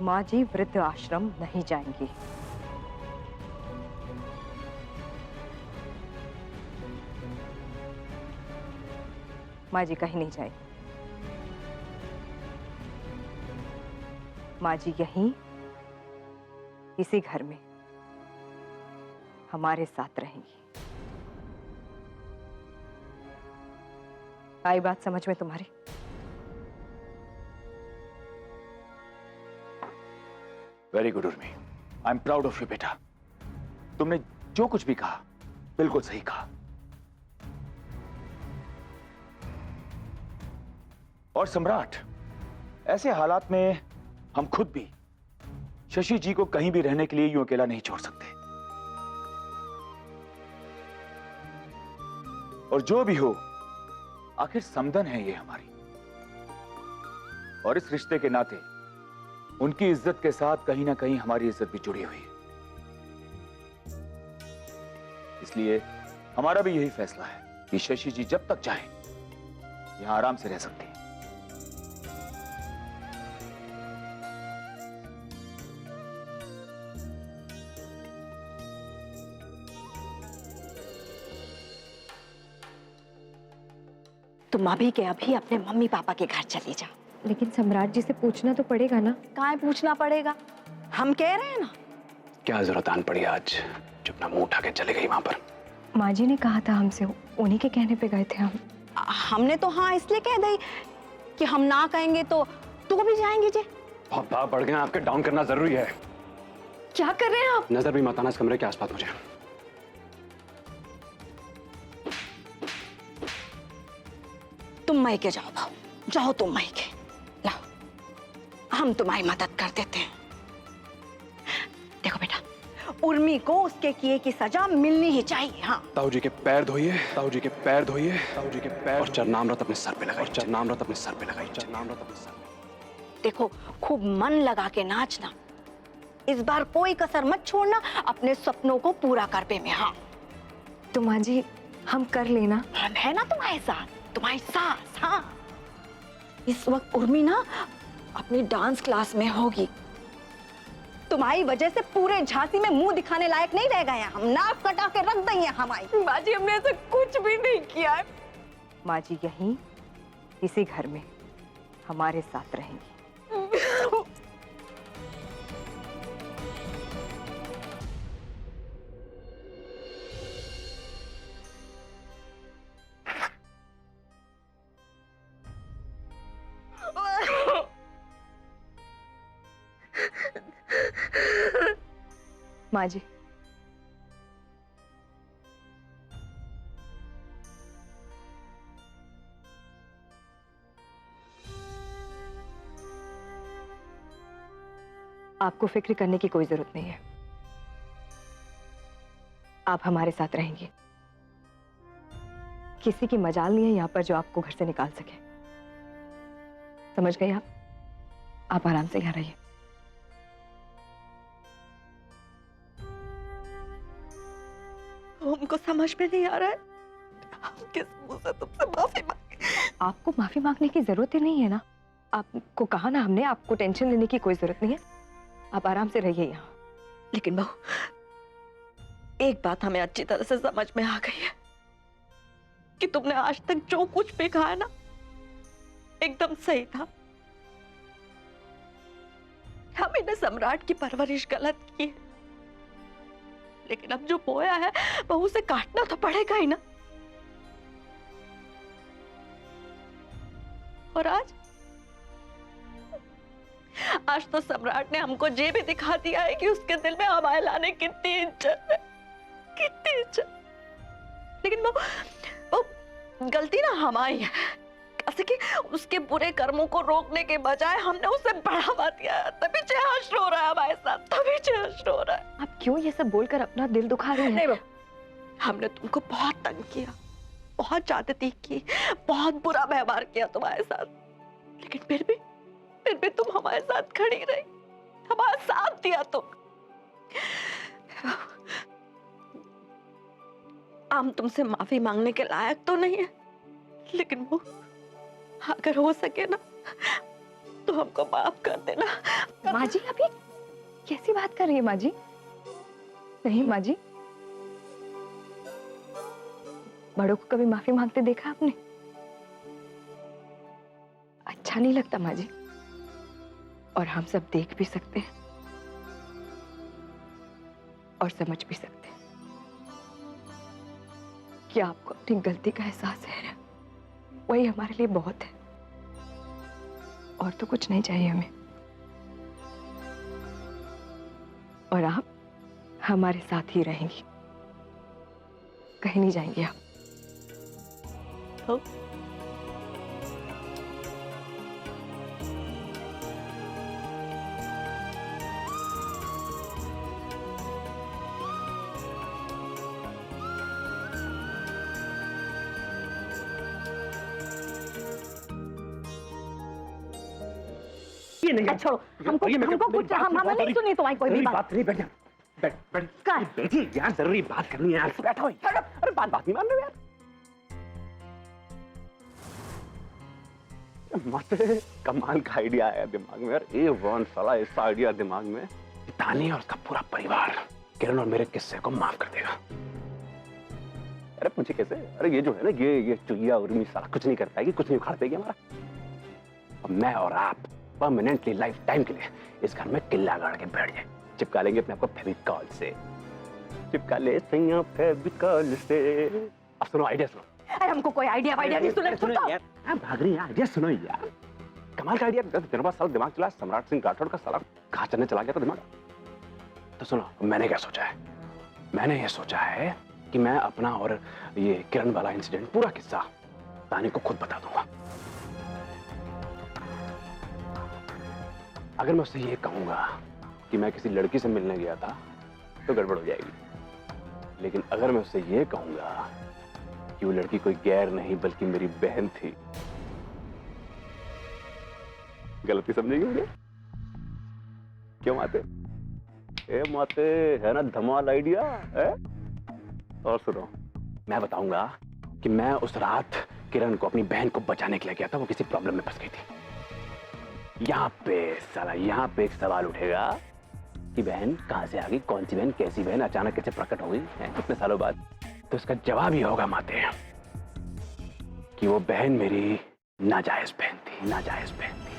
माँ जी वृद्ध आश्रम नहीं जाएंगी। माँ जी कहीं नहीं जाएगी। माँ जी यहीं इसी घर में हमारे साथ रहेंगी। आई बात समझ में तुम्हारी? Very good Urmi, I am proud of you बेटा। तुमने जो कुछ भी कहा बिल्कुल सही कहा। और सम्राट, ऐसे हालात में हम खुद भी शशि जी को कहीं भी रहने के लिए यूं अकेला नहीं छोड़ सकते। और जो भी हो, आखिर समधन है ये हमारी, और इस रिश्ते के नाते उनकी इज्जत के साथ कहीं ना कहीं हमारी इज्जत भी जुड़ी हुई है। इसलिए हमारा भी यही फैसला है कि शशि जी जब तक चाहे यहां आराम से रह सकते हैं। तुम अभी के अभी अपने मम्मी पापा के घर चली जाओ। लेकिन सम्राट जी से पूछना तो पड़ेगा ना। काहे पूछना पड़ेगा? हम कह रहे हैं ना। क्या जरूरत आन पड़ी आज जो अपना मुंह उठा के चले गई वहां पर? माँ जी ने कहा था हमसे, उन्हीं के कहने पे गए थे हम। हमने तो हाँ इसलिए कह दी कि हम ना कहेंगे तो तू भी जाएंगे जी। बहुत भाव बढ़ गया आपके, डाउन करना जरूरी है। क्या कर रहे हैं आप? नजर भी मत आना इस कमरे के आसपास मुझे। तुम मायके जाओ भाव, जाओ तुम मायके। लाओ, हम तुम्हारी मदद कर देते हैं। देखो बेटा, उर्मी को उसके किए की सजा मिलनी ही चाहिए। हाँ, ताऊ जी के पैर धोइए, ताऊ जी के पैर धोइए, ताऊ जी के पैर, और चरणामृत अपने सर पे लगाइए, चरणामृत अपने सर पे लगाइए, चरणामृत अपने सर पे। देखो खूब मन लगा के नाचना। इस बार कोई कसर मत छोड़ना, अपने सपनों को पूरा कर पे में। हाँ तो माँ जी हम कर लेना। हम है ना तुम्हारे साथ, तुम्हारी सास। हाँ, इस वक्त उर्मी ना अपनी डांस क्लास में होगी। तुम्हारी वजह से पूरे झांसी में मुंह दिखाने लायक नहीं रह गए हैं। हम नाक कटा के रख देंगे हमारी। माँ जी हमने ऐसा कुछ भी नहीं किया है। माँ जी यहीं इसी घर में हमारे साथ रहेंगी। माँ जी आपको फिक्र करने की कोई जरूरत नहीं है। आप हमारे साथ रहेंगे। किसी की मजाल नहीं है यहाँ पर जो आपको घर से निकाल सके। समझ गए आप आराम से यहाँ रहिए। हमको समझ में नहीं आ रहा है हम किस मुंह से तुमसे माफी मांगे। आपको माफी मांगने की जरूरत ही नहीं है ना। आपको कहा ना हमने, आपको टेंशन लेने की कोई जरूरत नहीं है। आप आराम से रहिए यहाँ। लेकिन बहू, एक बात हमें अच्छी तरह से समझ में आ गई है कि तुमने आज तक जो कुछ भी कहा है ना, एकदम सही था। हमने सम्राट की परवरिश गलत की है, लेकिन अब जो बोया है बहू से काटना तो पड़ेगा ही ना। और आज तो सम्राट ने हमको ये भी दिखा दिया है कि उसके दिल में हमारे लाने कितनी इज्जत है, कितनी इज्जत। लेकिन वो गलती ना हमारी है। ऐसे कि उसके बुरे कर्मों को रोकने के बजाय हमने उसे बढ़ावा दिया, तभी हर्ष रो रहा है हमारे साथ, तभी हर्ष रो रहा है। आप क्यों ये सब बोलकर अपना दिल दुखा रहे हैं? नहीं, हमने तुमको बहुत तंग किया, बहुत ज्यादती की, बहुत बुरा व्यवहार किया तुम्हारे साथ, लेकिन फिर भी तुम हमारे साथ खड़ी रही, हमारा साथ दिया तुम। हम तुमसे माफी मांगने के लायक तो नहीं है, लेकिन वो अगर हो सके ना तो हमको माफ कर देना। माँ जी अभी कैसी बात कर रही है माँ जी? नहीं माँ जी, बड़ों को कभी माफी मांगते देखा आपने? अच्छा नहीं लगता माँ जी। और हम सब देख भी सकते हैं और समझ भी सकते हैं कि आपको अपनी गलती का एहसास है, वही हमारे लिए बहुत है। और तो कुछ नहीं चाहिए हमें। और आप हमारे साथ ही रहेंगी, कहीं नहीं जाएंगे आप। तो ये नहीं है। छोड़ो हमको कुछ हम नहीं सुनी तुम्हारी कोई भी बात। नहीं, बैठ जा। बैठ बैठी यार, जरूरी बात करनी है यार। बैठो यार। अरे बात नहीं मान रहे यार। मस्त कमाल का आइडिया आया दिमाग में यार। A1 साला ऐसा आइडिया दिमाग में, तानी और उसका पूरा परिवार किरण और मेरे किस्से को माफ कर देगा। अरे मुझे कैसे? अरे ये जो है ना, ये चुईया उर्मी साला कुछ नहीं कर पाएगी, कुछ नहीं उखाड़ पाएगी हमारा। अब मैं और आप परमानेंटली लाइफ टाइम के लिए इस घर में किल्ला गाड़ के बैठ जाए, चिपका लेंगे अपने आपको फेविकॉल से, चिपका ले सैया फेविकॉल से। अब सुनो आइडिया सुनो। अरे हमको कोई आइडिया नहीं सुनो यार। आप भाग रही हैं, आइडिया सुनो यार। कमाल का आइडिया। 10 दिनों बाद साला दिमाग चला, सम्राट सिंह राठौड़ का साला कहाँ चलने चला गया था दिमाग। तो सुनो मैंने क्या सोचा है। मैंने ये सोचा है कि मैं अपना और ये किरण वाला इंसिडेंट पूरा किस्सा तानी को खुद बता दूंगा। अगर मैं उससे ये कहूंगा कि मैं किसी लड़की से मिलने गया था तो गड़बड़ हो जाएगी, लेकिन अगर मैं उससे ये कहूंगा कि वो लड़की कोई गैर नहीं बल्कि मेरी बहन थी, गलती समझेगी मुझे? क्यों माते? ए माते, है ना धमाल आइडिया है? और सुनो, मैं बताऊंगा कि मैं उस रात किरण को अपनी बहन को बचाने के लिए गया था, वो किसी प्रॉब्लम में फंस गई थी। यहाँ पे एक सवाल उठेगा कि बहन कहां से आ गई, कौन सी बहन, कैसी बहन, अचानक कैसे प्रकट हो गई है कितने सालों बाद। तो इसका जवाब ही होगा माते कि वो बहन मेरी नाजायज बहन थी, नाजायज बहन थी।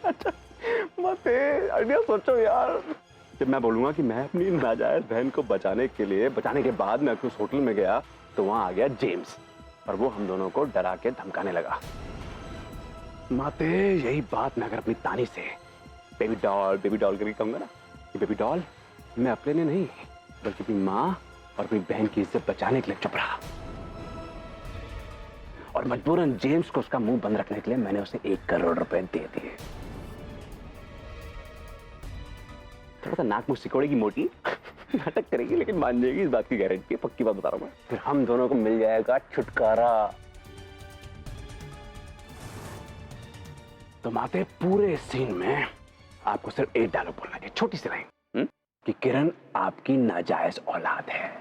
अच्छा माते, आइडिया सोचो यार। जब मैं बोलूंगा कि मैं अपनी नाजायज बहन को बचाने के बाद मैं उस होटल में गया तो वहां आ गया जेम्स और वो हम दोनों को डरा के धमकाने लगा। माते यही बात मैं अगर अपनी तानी से बेबी डॉल करके कहूंगा ना कि बेबी डॉल, मैं अपने लिए नहीं बल्कि अपनी माँ और अपनी बहन की इज्जत बचाने के लिए चुप रहा, और मजबूरन जेम्स को उसका मुंह बंद रखने के लिए मैंने उसे 1 करोड़ रुपए दे दिए। थोड़ा सा नाक मुंह सिकोड़ेगी मोटी, नाटक करेगी लेकिन मान जाएगी, इस बात की गारंटी है, पक्की बात बता रहा हूं मैं। फिर हम दोनों को मिल जाएगा छुटकारा। तो माते पूरे सीन में आपको सिर्फ एक डायलॉग बोलना चाहिए, छोटी सी लाइन, कि किरण आपकी नाजायज औलाद है।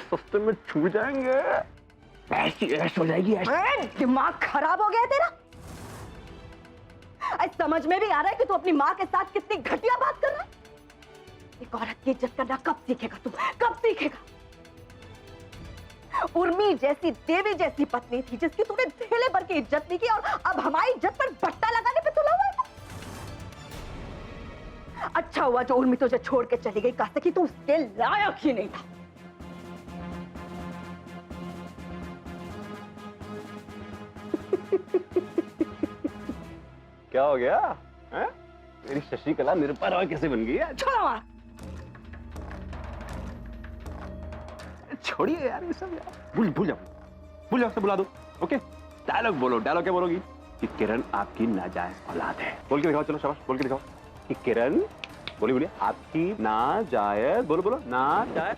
सस्ते में छू जाएंगे, ऐसी ऐश हो जाएगी। दिमाग खराब हो गया तेरा? आज समझ में भी आ रहा है कि तू अपनी माँ के साथ कितनी घटिया बात कर रहा है। एक औरत की इज्जत करना कब सीखेगा तू, कब सीखेगा? उर्मी जैसी देवी जैसी पत्नी थी जिसकी तूने थैले भर की इज्जत नहीं की, और अब हमारी इज्जत पर बट्टा लगाने पे तुला हुआ है। अच्छा हुआ जो उर्मी तुझे छोड़ के चली गई, कहा कि तू उसके लायक ही नहीं था। क्या हो गया है? मेरी शशिकला निरुपा कैसे बन गई है? छोड़ो, छोड़िए यार ये सब यार, भूल जाओ सब बुला दो। ओके, डायलॉग बोलो। डायलॉग क्या बोलोगी? कि किरण आपकी नाजायज औलाद है। बोल के दिखाओ, चलो शाबाश, बोल के दिखाओ कि किरण, बोलिए आपकी नाजायज, बोलो नाजायज